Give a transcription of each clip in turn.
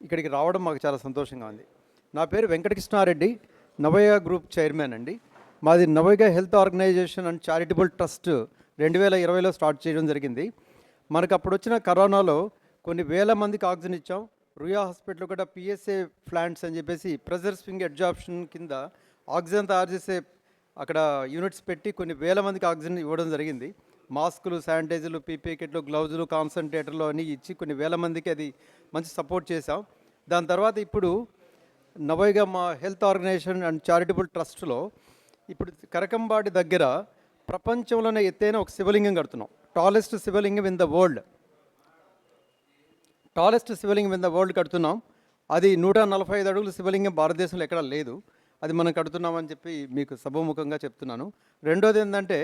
ఇక్కడికి రావడం మాకు చాలా సంతోషంగా ఉంది. నా పేరు వెంకటకృష్ణారెడ్డి, నవోయ గ్రూప్ చైర్మన్ అండి. మాది Navoya health organization and charitable trust 2020లో స్టార్ట్ చేయడం జరిగింది. మనకు అప్పుడు వచ్చిన కరోనాలో కొన్ని వేల మందికి ఆక్సిజన్ ఇచ్చాం. రుయా హాస్పిటల్ కూడా పిఎస్ఏ ప్లాంట్స్ అని చెప్పేసి ప్రెజర్ స్వింగ్ అడ్జార్ప్షన్ కింద ఆక్సిజన్ తయారు చేసే అక్కడ యూనిట్స్ పెట్టి కొన్ని వేల మందికి ఆక్సిజన్ ఇవ్వడం జరిగింది. మాస్కులు, శానిటైజర్లు, పీపీ కిట్లు, గ్లౌజులు, కాన్సన్ట్రేటర్లు అన్నీ ఇచ్చి కొన్ని వేల మందికి అది మంచి సపోర్ట్ చేశాం. దాని తర్వాత ఇప్పుడు నవోయ మా హెల్త్ ఆర్గనైజేషన్ అండ్ చారిటబుల్ ట్రస్ట్లో ఇప్పుడు కరకంబాడి దగ్గర ప్రపంచంలోనే ఎత్తైన ఒక శివలింగం కడుతున్నాం. టాలెస్ట్ శివలింగం ఇన్ ద వరల్డ్ కడుతున్నాం. అది 145 అడుగుల శివలింగం భారతదేశంలో ఎక్కడా లేదు. అది మనం కడుతున్నామని చెప్పి మీకు సభాముఖంగా చెప్తున్నాను. రెండోది ఏంటంటే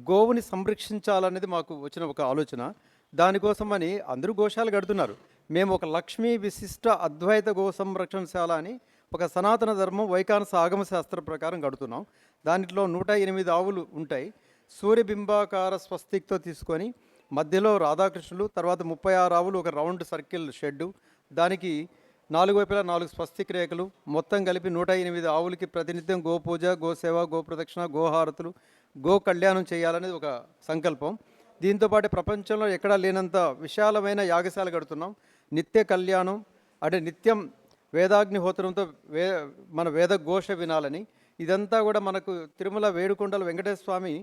గోవుని సంరక్షించాలనేది మాకు వచ్చిన ఒక ఆలోచన. దానికోసమని అందరూ గోశాలు కడుతున్నారు. మేము ఒక లక్ష్మీ విశిష్ట అద్వైత గో సంరక్షణశాల అని ఒక సనాతన ధర్మం వైకానస ఆగమ శాస్త్ర ప్రకారం కడుతున్నాం. దాంట్లో 108 ఆవులు ఉంటాయి. సూర్యబింబాకార స్వస్తిక్తో తీసుకొని మధ్యలో రాధాకృష్ణులు, తర్వాత 36 ఆవులు, ఒక రౌండ్ సర్కిల్ షెడ్డు, దానికి 4 వైపులా 4 స్వస్తిక్ రేఖలు, మొత్తం కలిపి 108 ఆవులకి ప్రతినిత్యం గోపూజ, గోసేవ, గోప్రదక్షిణ, గోహారతులు, గో కళ్యాణం చేయాలనేది ఒక సంకల్పం. దీంతోపాటు ప్రపంచంలో ఎక్కడా లేనంత విశాలమైన యాగశాల కడుతున్నాం. నిత్య కళ్యాణం అంటే నిత్యం వేదాగ్నిహోత్రంతో మన వేద ఘోష వినాలని. ఇదంతా కూడా మనకు తిరుమల వేడుకొండల వెంకటేశ్వర స్వామి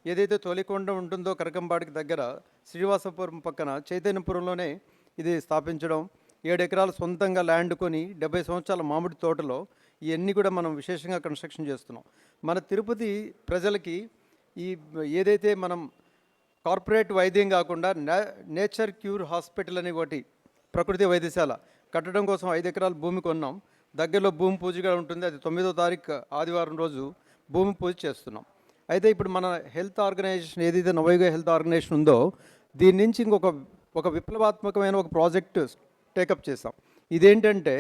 ఏదైతే తొలికొండ ఉంటుందో కరకంబాడికి దగ్గర శ్రీనివాసపురం పక్కన చైతన్యపురంలోనే ఇది స్థాపించడం, 7 ఎకరాలు సొంతంగా ల్యాండ్ కొని 70 సంవత్సరాల మామిడి తోటలో ఇవన్నీ కూడా మనం విశేషంగా కన్స్ట్రక్షన్ చేస్తున్నాం. మన తిరుపతి ప్రజలకి ఈ ఏదైతే మనం కార్పొరేట్ వైద్యం కాకుండా నేచర్ క్యూర్ హాస్పిటల్ అని ఒకటి ప్రకృతి వైద్యశాల కట్టడం కోసం 5 ఎకరాల భూమి కొన్నాం. దగ్గరలో భూమి పూజగా ఉంటుంది. అది 9వ తారీఖు ఆదివారం రోజు భూమి పూజ చేస్తున్నాం. అయితే ఇప్పుడు మన హెల్త్ ఆర్గనైజేషన్ ఏదైతే నవోయ హెల్త్ ఆర్గనైజేషన్ ఉందో దీని నుంచి ఒక విప్లవాత్మకమైన ఒక ప్రాజెక్ట్ టేకప్ చేసాం. ఇదేంటంటే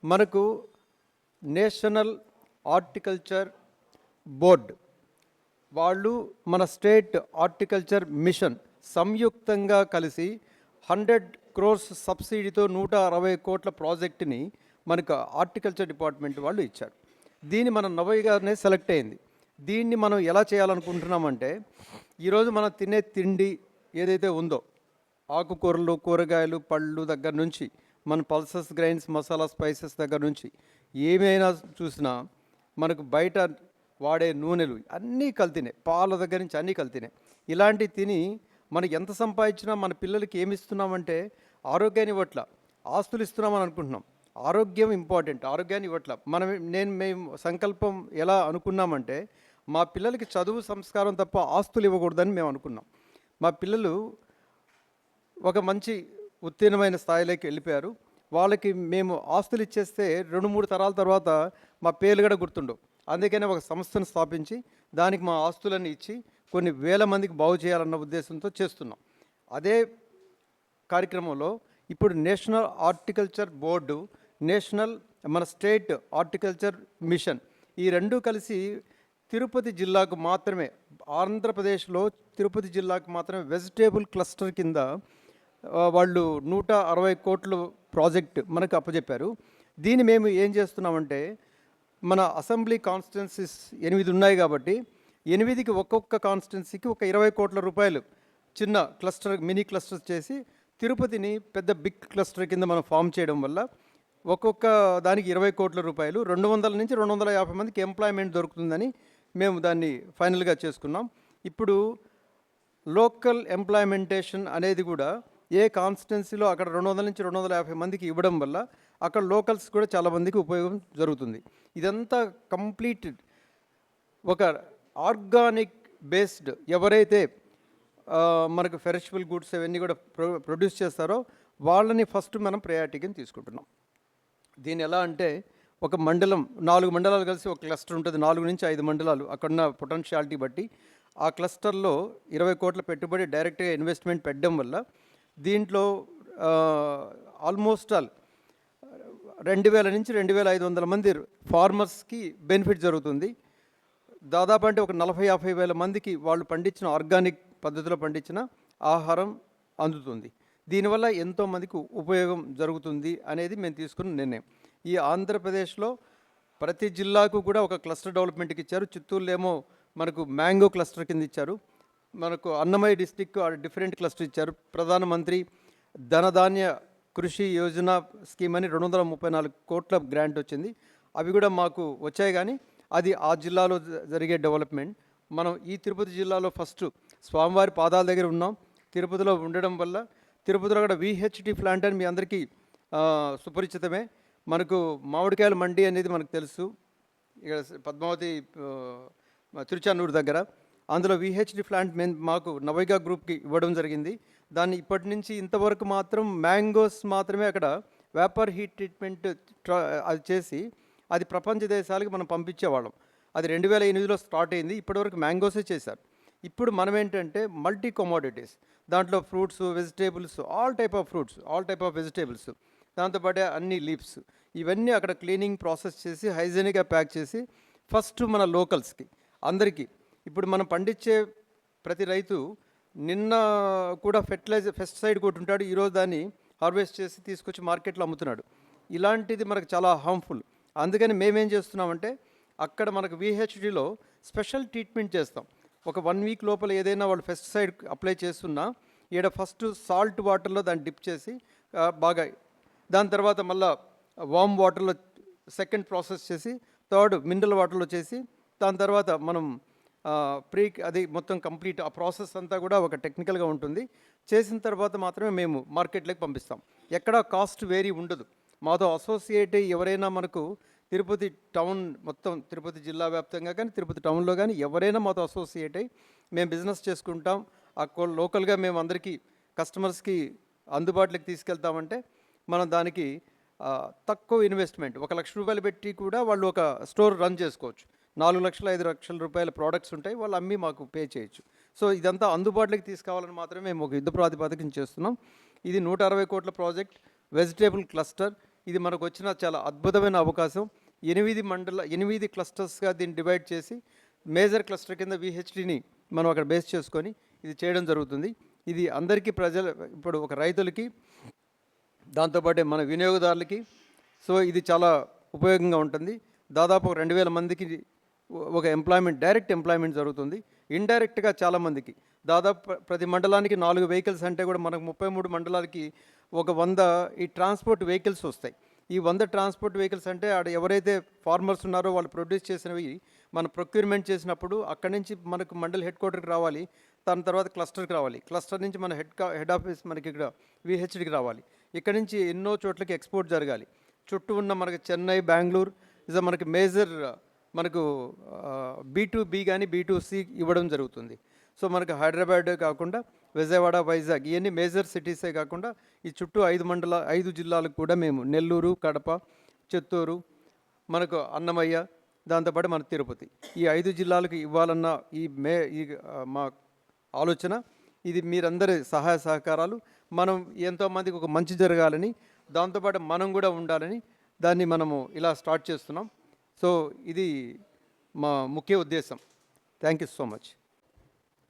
మనకు నేషనల్ హార్టికల్చర్ బోర్డ్ వాళ్ళు మన స్టేట్ హార్టికల్చర్ మిషన్ సంయుక్తంగా కలిసి 100 crores సబ్సిడీతో 160 కోట్ల ప్రాజెక్టుని మనకు హార్టికల్చర్ డిపార్ట్మెంట్ వాళ్ళు ఇచ్చారు. దీన్ని మన నవోయ గారినే సెలెక్ట్ అయింది. దీన్ని మనం ఎలా చేయాలనుకుంటున్నామంటే ఈరోజు మనం తినే తిండి ఏదైతే ఉందో ఆకుకూరలు, కూరగాయలు, పళ్ళు దగ్గర నుంచి మన పల్సెస్, గ్రైన్స్, మసాలా, స్పైసెస్ దగ్గర నుంచి ఏమైనా చూసినా మనకు బయట వాడే నూనెలు అన్నీ కల్తీనే, పాల దగ్గర నుంచి అన్నీ కల్తీనే. ఇలాంటివి తిని మనకి ఎంత సంపాదించినా మన పిల్లలకి ఏమి ఇస్తున్నామంటే ఆరోగ్యాన్ని ఇవ్వట్ల, ఆస్తులు ఇస్తున్నామని అనుకుంటున్నాం. ఆరోగ్యం ఇంపార్టెంట్, ఆరోగ్యాన్ని ఇవ్వట్ల. మేము సంకల్పం ఎలా అనుకున్నామంటే మా పిల్లలకి చదువు, సంస్కారం తప్ప ఆస్తులు ఇవ్వకూడదని మేము అనుకున్నాం. మా పిల్లలు ఒక మంచి ఉత్తీర్ణమైన స్థాయిలోకి వెళ్ళిపోయారు. వాళ్ళకి మేము ఆస్తులు ఇచ్చేస్తే 2-3 తరాల తర్వాత మా పేర్లు కూడా గుర్తుండవు. అందుకనే ఒక సంస్థను స్థాపించి దానికి మా ఆస్తులన్నీ ఇచ్చి కొన్ని వేల మందికి బాగు చేయాలన్న ఉద్దేశంతో చేస్తున్నాం. అదే కార్యక్రమంలో ఇప్పుడు నేషనల్ హార్టికల్చర్ బోర్డు, మన స్టేట్ హార్టికల్చర్ మిషన్ ఈ రెండూ కలిసి తిరుపతి జిల్లాకు మాత్రమే, ఆంధ్రప్రదేశ్లో తిరుపతి జిల్లాకు మాత్రమే వెజిటేబుల్ క్లస్టర్ కింద వాళ్ళు 160 కోట్లు ప్రాజెక్ట్ మనకు అప్పచెప్పారు. దీన్ని మేము ఏం చేస్తున్నామంటే మన అసెంబ్లీ కాన్స్టిట్యున్సీస్ 8 ఉన్నాయి కాబట్టి 8కి ఒక్కొక్క కాన్స్టిట్యున్సీకి ఒక 20 కోట్ల రూపాయలు చిన్న క్లస్టర్, మినీ క్లస్టర్ చేసి తిరుపతిని పెద్ద బిగ్ క్లస్టర్ కింద మనం ఫామ్ చేయడం వల్ల ఒక్కొక్క దానికి 20 కోట్ల రూపాయలు 200 నుంచి 250 మందికి ఎంప్లాయ్మెంట్ దొరుకుతుందని మేము దాన్ని ఫైనల్గా చేసుకున్నాం. ఇప్పుడు లోకల్ ఎంప్లాయ్మెంటేషన్ అనేది కూడా ఏ కాన్స్టిట్యున్సీలో అక్కడ 200 నుంచి 250 మందికి ఇవ్వడం వల్ల అక్కడ లోకల్స్ కూడా చాలామందికి ఉపయోగం జరుగుతుంది. ఇదంతా కంప్లీట్ ఒక ఆర్గానిక్ బేస్డ్, ఎవరైతే మనకు పెరిషబుల్ గుడ్స్ అవన్నీ కూడా ప్రొడ్యూస్ చేస్తారో వాళ్ళని ఫస్ట్ మనం ప్రయారిటీగా తీసుకుంటున్నాం. దీని ఎలా అంటే ఒక మండలం, 4 మండలాలు కలిసి ఒక క్లస్టర్ ఉంటుంది. 4 నుంచి 5 మండలాలు అక్కడున్న పొటెన్షియాలిటీ బట్టి ఆ క్లస్టర్లో 20 కోట్ల పెట్టుబడి డైరెక్ట్గా ఇన్వెస్ట్మెంట్ పెట్టడం వల్ల దీంట్లో ఆల్మోస్ట్ 2000 నుంచి 2500 మంది ఫార్మర్స్కి బెనిఫిట్ జరుగుతుంది. దాదాపు అంటే ఒక 40-50 వేల మందికి వాళ్ళు పండించిన ఆర్గానిక్ పద్ధతిలో పండించిన ఆహారం అందుతుంది. దీనివల్ల ఎంతోమందికి ఉపయోగం జరుగుతుంది అనేది మేము తీసుకున్న నిర్ణయం. ఈ ఆంధ్రప్రదేశ్లో ప్రతి జిల్లాకు కూడా ఒక క్లస్టర్ డెవలప్మెంట్కి ఇచ్చారు. చిత్తూరులో ఏమో మనకు మ్యాంగో క్లస్టర్ కింద ఇచ్చారు. మనకు అన్నమయ్య డిస్టిక్ డిఫరెంట్ క్లస్టర్ ఇచ్చారు. ప్రధానమంత్రి ధనధాన్య కృషి యోజన స్కీమ్ అని 234 కోట్ల గ్రాంట్ వచ్చింది. అవి కూడా మాకు వచ్చాయి, కానీ అది ఆ జిల్లాలో జరిగే డెవలప్మెంట్. మనం ఈ తిరుపతి జిల్లాలో ఫస్ట్ స్వామివారి పాదాల దగ్గర ఉన్నాం. తిరుపతిలో ఉండడం వల్ల తిరుపతిలో కూడా విహెచ్టి ప్లాంట్ అని మీ అందరికీ సుపరిచితమే. మనకు మామిడికాయల మండి అనేది మనకు తెలుసు, ఇక్కడ పద్మావతి తిరుచానూరు దగ్గర. అందులో విహెచ్డి ప్లాంట్ మాకు నవైగా గ్రూప్కి ఇవ్వడం జరిగింది. దాన్ని ఇప్పటి నుంచి ఇంతవరకు మాత్రం మ్యాంగోస్ మాత్రమే అక్కడ వేపర్ హీట్ ట్రీట్మెంట్ అది చేసి అది ప్రపంచ దేశాలకు మనం పంపించేవాళ్ళం. అది 2008లో స్టార్ట్ అయింది. ఇప్పటివరకు మ్యాంగోసే చేశారు. ఇప్పుడు మనం ఏంటంటే మల్టీ కమోడిటీస్, దాంట్లో fruits, vegetables, all type of fruits, all type of vegetables, దాంతోపాటే అన్ని లీవ్స్, ఇవన్నీ అక్కడ క్లీనింగ్ ప్రాసెస్ చేసి హైజీనిక్గా ప్యాక్ చేసి ఫస్ట్ మన లోకల్స్కి అందరికీ. ఇప్పుడు మనం పండించే ప్రతి రైతు నిన్న కూడా పెస్టిసైడ్ కొట్టుంటాడు, ఈరోజు దాన్ని హార్వెస్ట్ చేసి తీసుకొచ్చి మార్కెట్లో అమ్ముతున్నాడు. ఇలాంటిది మనకు చాలా హార్మ్ఫుల్. అందుకని మేమేం చేస్తున్నామంటే అక్కడ మనకు విహెచ్డిలో స్పెషల్ ట్రీట్మెంట్ చేస్తాం. ఒక 1 వీక్ లోపల ఏదైనా వాళ్ళు పెస్టిసైడ్ అప్లై చేస్తున్నా ఈడ ఫస్ట్ సాల్ట్ వాటర్లో దాన్ని డిప్ చేసి బాగా, దాని తర్వాత మళ్ళీ వామ్ వాటర్లో సెకండ్ ప్రాసెస్ చేసి, థర్డ్ మినరల్ వాటర్లో చేసి, దాని తర్వాత మనం అది మొత్తం కంప్లీట్ ఆ ప్రాసెస్ అంతా కూడా ఒక టెక్నికల్గా ఉంటుంది. చేసిన తర్వాత మాత్రమే మేము మార్కెట్లోకి పంపిస్తాం. ఎక్కడా కాస్ట్ వేరీ ఉండదు. మాతో అసోసియేట్ ఎవరైనా మనకు తిరుపతి టౌన్ మొత్తం తిరుపతి జిల్లా వ్యాప్తంగా కానీ తిరుపతి టౌన్లో కానీ ఎవరైనా మాతో అసోసియేట్ అయ్యి మేము బిజినెస్ చేసుకుంటాం, లోకల్గా మేము అందరికీ కస్టమర్స్కి అందుబాటులోకి తీసుకెళ్తామంటే మనం దానికి తక్కువ ఇన్వెస్ట్మెంట్, 1 లక్ష రూపాయలు పెట్టి కూడా వాళ్ళు ఒక స్టోర్ రన్ చేసుకోవచ్చు. 4 లక్షల 5 లక్షల రూపాయల ప్రోడక్ట్స్ ఉంటాయి, వాళ్ళు అమ్మి మాకు పే చేయొచ్చు. సో ఇదంతా అందుబాటులోకి తీసుకురావాలని మాత్రమే మేము ఒక యుద్ధ ప్రాతిపదికన చేస్తున్నాం. ఇది 160 కోట్ల ప్రాజెక్ట్, వెజిటేబుల్ క్లస్టర్. ఇది మనకు వచ్చిన చాలా అద్భుతమైన అవకాశం. 8 క్లస్టర్స్గా దీన్ని డివైడ్ చేసి మేజర్ క్లస్టర్ కింద విహెచ్డిని మనం అక్కడ బేస్ చేసుకొని ఇది చేయడం జరుగుతుంది. ఇది అందరికీ ఇప్పుడు ఒక రైతులకి, దాంతోపాటే మన వినియోగదారులకి, సో ఇది చాలా ఉపయోగంగా ఉంటుంది. దాదాపు 2000 మందికి ఒక ఎంప్లాయ్మెంట్, డైరెక్ట్ ఎంప్లాయ్మెంట్ జరుగుతుంది. ఇండైరెక్ట్గా చాలామందికి, దాదాపు ప్రతి మండలానికి 4 వెహికల్స్ అంటే కూడా మనకు 33 మండలాలకి ఒక 100 ఈ ట్రాన్స్పోర్ట్ వెహికల్స్ వస్తాయి. ఈ 100 ట్రాన్స్పోర్ట్ వెహికల్స్ అంటే ఆడ ఎవరైతే ఫార్మర్స్ ఉన్నారో వాళ్ళు ప్రొడ్యూస్ చేసినవి మనం ప్రొక్యూర్మెంట్ చేసినప్పుడు అక్కడి నుంచి మనకు మండల్ హెడ్ క్వార్టర్కి రావాలి, దాని తర్వాత క్లస్టర్కి రావాలి, క్లస్టర్ నుంచి మన హెడ్ ఆఫీస్ మనకి ఇక్కడ విహెచ్డికి రావాలి, ఇక్కడ నుంచి ఎన్నో చోట్లకి ఎక్స్పోర్ట్ జరగాలి. చుట్టూ ఉన్న మనకి చెన్నై, బెంగళూరు ఇస్ మనకి మేజర్ మనకు B2B కానీ B2C ఇవ్వడం జరుగుతుంది. సో మనకు హైదరాబాద్ కాకుండా విజయవాడ, వైజాగ్ ఇవన్నీ మేజర్ సిటీసే కాకుండా ఈ చుట్టూ 5 జిల్లాలకు కూడా మేము నెల్లూరు, కడప, చిత్తూరు, మనకు అన్నమయ్య, దాంతోపాటు మన తిరుపతి, ఈ 5 జిల్లాలకు ఇవ్వాలన్న ఈ మా ఆలోచన. ఇది మీరందరి సహాయ సహకారాలు, మనం ఎంతోమందికి ఒక మంచి జరగాలని, దాంతోపాటు మనం కూడా ఉండాలని దాన్ని మనము ఇలా స్టార్ట్ చేస్తున్నాం. సో ఇది మా ముఖ్య ఉద్దేశం. Thank you so much.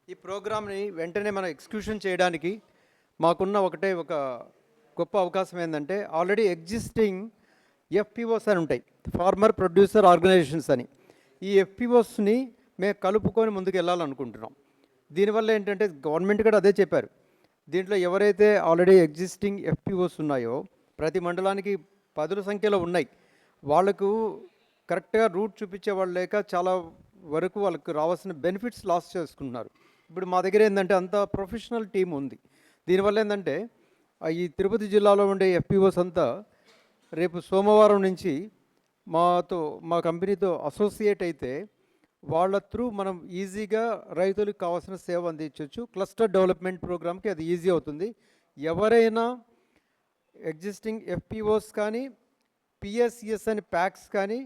ఈ ప్రోగ్రామ్ని వెంటనే మనం ఎగ్జిక్యూషన్ చేయడానికి మాకున్న ఒక గొప్ప అవకాశం ఏంటంటే, ఆల్రెడీ ఎగ్జిస్టింగ్ FPOs అని ఉంటాయి, ఫార్మర్ ప్రొడ్యూసర్ ఆర్గనైజేషన్స్ అని. ఈ FPOస్ని మేము కలుపుకొని ముందుకు వెళ్ళాలనుకుంటున్నాం. దీనివల్ల ఏంటంటే గవర్నమెంట్ కూడా అదే చెప్పారు. దీంట్లో ఎవరైతే ఆల్రెడీ ఎగ్జిస్టింగ్ FPOs ఉన్నాయో ప్రతి మండలానికి 10ల సంఖ్యలో ఉన్నాయి, వాళ్ళకు కరెక్ట్గా రూట్ చూపించే వాళ్ళు లేక చాలా వరకు వాళ్ళకు రావాల్సిన బెనిఫిట్స్ లాస్ చేసుకుంటున్నారు. ఇప్పుడు మా దగ్గర ఏంటంటే అంత ప్రొఫెషనల్ టీం ఉంది. దీనివల్ల ఏంటంటే ఈ తిరుపతి జిల్లాలో ఉండే FPOs అంతా రేపు సోమవారం నుంచి మా కంపెనీతో అసోసియేట్ అయితే వాళ్ళ త్రూ మనం ఈజీగా రైతులకు కావాల్సిన సేవ అందించవచ్చు. క్లస్టర్ డెవలప్మెంట్ ప్రోగ్రామ్కి అది ఈజీ అవుతుంది. ఎవరైనా ఎగ్జిస్టింగ్ FPOs కానీ, PSCS అని ప్యాక్స్ కానీ,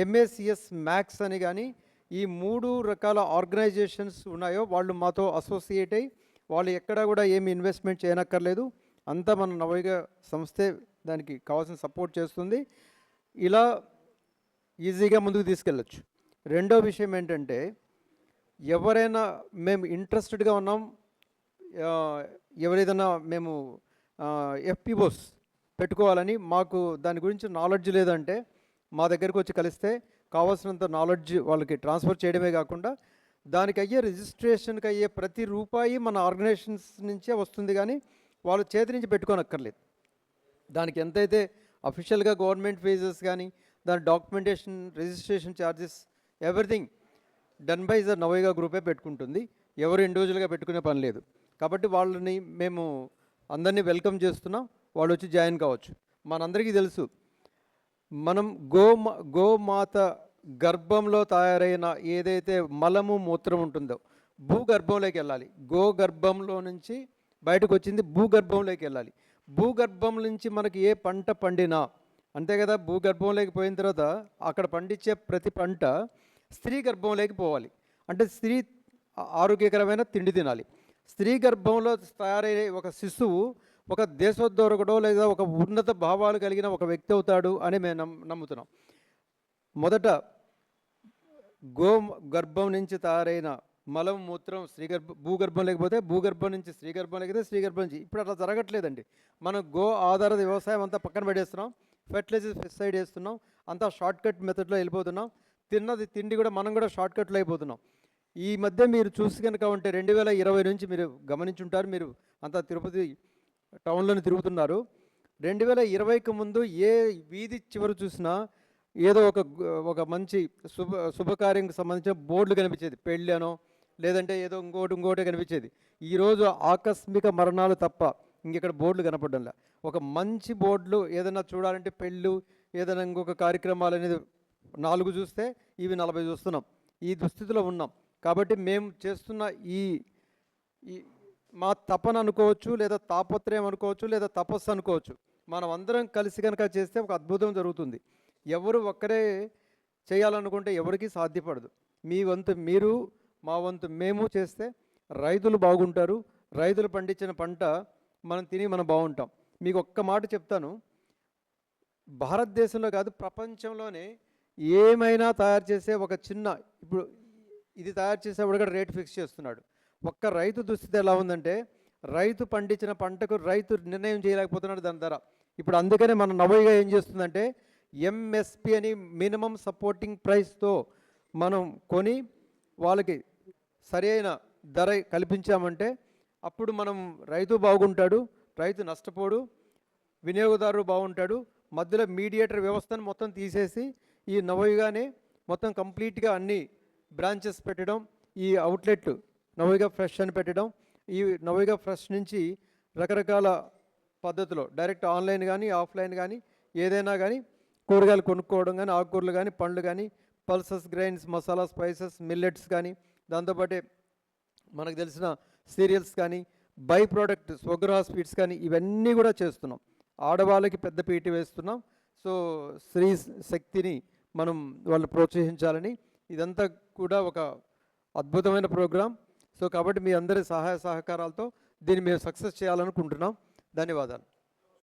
MACS మ్యాక్స్ అని కానీ, ఈ 3 రకాల ఆర్గనైజేషన్స్ ఉన్నాయో వాళ్ళు మాతో అసోసియేట్ అయ్యి వాళ్ళు ఎక్కడా కూడా ఏమి ఇన్వెస్ట్మెంట్ చేయనక్కర్లేదు. అంతా మన నవయుగ సంస్థే దానికి కావాల్సిన సపోర్ట్ చేస్తుంది. ఇలా ఈజీగా ముందుకు తీసుకెళ్ళచ్చు. రెండో విషయం ఏంటంటే, ఎవరైనా మేము ఇంట్రెస్టెడ్గా ఉన్నాం, ఎవరైనా మేము ఎఫ్పిఓస్ పెట్టుకోవాలని, మాకు దాని గురించి నాలెడ్జ్ లేదంటే మా దగ్గరికి వచ్చి కలిస్తే కావాల్సినంత నాలెడ్జ్ వాళ్ళకి ట్రాన్స్ఫర్ చేయడమే కాకుండా దానికి అయ్యే రిజిస్ట్రేషన్కి అయ్యే ప్రతి రూపాయి మన ఆర్గనైజేషన్స్ నుంచే వస్తుంది, కానీ వాళ్ళ చేతి నుంచి పెట్టుకోనక్కర్లేదు. దానికి ఎంతైతే అఫీషియల్గా గవర్నమెంట్ ఫీజెస్ కానీ దాని documentation, registration charges, everything done by the Navayuga గ్రూపే పెట్టుకుంటుంది. ఎవరు ఇండివిజువల్గా పెట్టుకునే పని లేదు. కాబట్టి వాళ్ళని మేము అందరినీ వెల్కమ్ చేస్తున్నాం. వాళ్ళు వచ్చి జాయిన్ కావచ్చు. మనందరికీ తెలుసు, మనం గోమాత గర్భంలో తయారైన ఏదైతే మలము మూత్రం ఉంటుందో భూగర్భంలోకి వెళ్ళాలి. గర్భంలో నుంచి బయటకు వచ్చింది భూగర్భంలోకి వెళ్ళాలి. భూగర్భం నుంచి మనకి ఏ పంట పండినా అంతే కదా, భూగర్భంలోకి పోయిన తర్వాత అక్కడ పండించే ప్రతి పంట స్త్రీ గర్భంలోకి పోవాలి. అంటే స్త్రీ ఆరోగ్యకరమైన తిండి తినాలి. స్త్రీ గర్భంలో తయారయ్యే ఒక శిశువు ఒక దేశోద్ధరకుడో లేదా ఒక ఉన్నత భావాలు కలిగిన ఒక వ్యక్తి అవుతాడు అని మేము నమ్ముతున్నాం. మొదట గర్భం నుంచి తయారైన మలం మూత్రం భూగర్భం లేకపోతే భూగర్భం నుంచి స్త్రీ గర్భం లేకపోతే స్త్రీ గర్భం నుంచి. ఇప్పుడు అట్లా జరగట్లేదండి. మనం ఆధారిత వ్యవసాయం అంతా పక్కన పెట్టేస్తున్నాం, ఫెర్టిలైజర్ పెస్టిసైడ్ వేస్తున్నాం, అంతా షార్ట్కట్ మెథడ్లో వెళ్ళిపోతున్నాం. తిండి కూడా మనం కూడా షార్ట్కట్లో అయిపోతున్నాం. ఈ మధ్య మీరు చూసి కనుక ఉంటే 2020 నుంచి మీరు గమనించుంటారు, మీరు అంతా తిరుపతి టౌన్లోనే తిరుగుతున్నారు. 2020కి ముందు ఏ వీధి చివరి చూసినా ఏదో ఒక మంచి శుభకార్యంకి సంబంధించిన బోర్డులు కనిపించేది, పెళ్ళి అనో లేదంటే ఏదో ఇంకోటి కనిపించేది. ఈరోజు ఆకస్మిక మరణాలు తప్ప ఇంకెక్కడ బోర్డులు కనపడంలా. ఒక మంచి బోర్డులు ఏదైనా చూడాలంటే పెళ్ళు, ఏదైనా ఇంకొక కార్యక్రమాలు అనేది 4 చూస్తే ఇవి 40 చూస్తున్నాం. ఈ దుస్థితిలో ఉన్నాం. కాబట్టి మేము చేస్తున్న ఈ మా తపన అనుకోవచ్చు, లేదా తాపత్రయం అనుకోవచ్చు, లేదా తపస్సు అనుకోవచ్చు. మనం అందరం కలిసి కనుక చేస్తే ఒక అద్భుతం జరుగుతుంది. ఎవరు ఒక్కరే చేయాలనుకుంటే ఎవరికి సాధ్యపడదు. మీ వంతు మీరు, మా వంతు మేము చేస్తే రైతులు బాగుంటారు. రైతులు పండించిన పంట మనం తిని మనం బాగుంటాం. మీకు ఒక్క మాట చెప్తాను, భారతదేశంలో కాదు ప్రపంచంలోనే ఏమైనా తయారు చేసే ఒక చిన్న, ఇప్పుడు ఇది తయారు చేసేవాడు కూడా రేటు ఫిక్స్ చేస్తున్నాడు. ఒక్క రైతు దుస్థితి ఎలా ఉందంటే రైతు పండించిన పంటకు రైతు నిర్ణయం చేయలేకపోతున్నాడు దాని ధర. ఇప్పుడు అందుకనే మన నవయుగ ఏం చేస్తుందంటే ఎంఎస్పి అని మినిమం సపోర్టింగ్ ప్రైస్తో మనం కొని వాళ్ళకి సరి అయిన ధర కల్పించామంటే అప్పుడు మనం రైతు బాగుంటాడు, రైతు నష్టపోడు, వినియోగదారుడు బాగుంటాడు. మధ్యలో మీడియేటర్ వ్యవస్థను మొత్తం తీసేసి ఈ నవయుగానే మొత్తం కంప్లీట్గా అన్ని బ్రాంచెస్ పెట్టడం, ఈ అవుట్లెట్ నవయుగ ఫ్రెష్ అని పెట్టడం, ఈ నవయుగ ఫ్రెష్ నుంచి రకరకాల పద్ధతిలో డైరెక్ట్ ఆన్లైన్ కానీ ఆఫ్లైన్ కానీ ఏదైనా కానీ కూరగాయలు కొనుక్కోవడం కానీ, ఆకుకూరలు కానీ, పండ్లు కానీ, pulses, grains, masala, spices, millets కానీ, దాంతోపాటే మనకు తెలిసిన సీరియల్స్ కానీ, బై ప్రోడక్ట్ స్వగ్రహ స్వీట్స్ కానీ ఇవన్నీ కూడా చేస్తున్నాం. ఆడవాళ్ళకి పెద్ద పీట వేస్తున్నాం. సో స్త్రీ శక్తిని మనం వాళ్ళు ప్రోత్సహించాలని ఇదంతా కూడా ఒక అద్భుతమైన ప్రోగ్రాం. సో కాబట్టి మీ అందరి సహాయ సహకారాలతో దీన్ని మేము సక్సెస్ చేయాలనుకుంటున్నాం. ధన్యవాదాలు.